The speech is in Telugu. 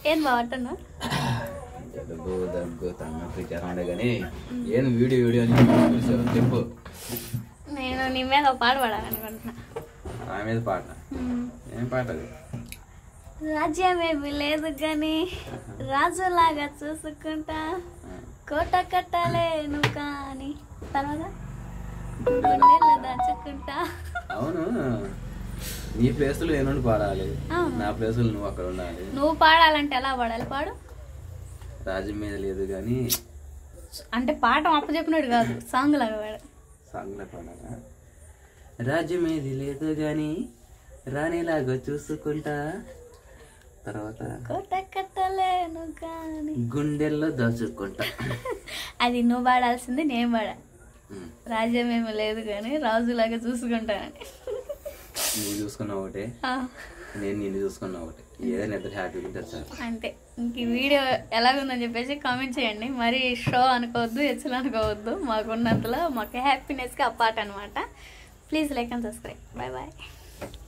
ఏం బాగుంటున్నా దగ్గు దగ్గు తన్నట్టు జ్వరం కానీ ఏం వీడియో వీడియో అని చెప్పు. నేను నీ మీద ఒక పాట పాడాలనుకుంటున్నా. నా మీద పాట? ఏం పాట అది? రాజ్యమేమి లేదు కానీ రాజులాగా చూసుకుంటా, కోట కట్టలేను కానీ తర్వాత గుండెల్లో దాచుకుంటా. అవును, నీ ప్లేసులు నేను పాడాలి, నా ప్లేసులు నువ్వు అక్కడ ఉండాలి. నువ్వు పాడాలంటే ఎలా పాడాలి? పాడు. రాజ్యం మీద లేదు కానీ అంటే పాట అప్పచెప్పినట్టు కాదు, సాంగ్ లాగా పాడు. సాంగ్ లా పాడాలా? రాజ్యం ఏది లేదు కానీ రాణిలాగా చూసుకుంటా, తర్వాత కోట కట్టలేను కానీ గుండెల్లో దాచుకుంటా. అది నువ్వు పాడాల్సింది, నేను పాడా. రాజ్యమేమో లేదు కానీ రాజులాగా చూసుకుంటానని. నువ్వు చూసుకున్నా ఒకటే, నేను నిన్ను చూసుకున్నా ఒకటే. ఏదైనా ఇద్దరు హ్యాపీగా ఉంటారు సార్. అంతే. ఇంక ఈ వీడియో ఎలాగుందని చెప్పేసి కామెంట్ చేయండి. మరి షో అనుకోవద్దు, హెచ్చులు అనుకోవద్దు. మాకున్నంతలో మాకు హ్యాపీనెస్గా ఆ పాట అనమాట. Please like and subscribe. Bye bye.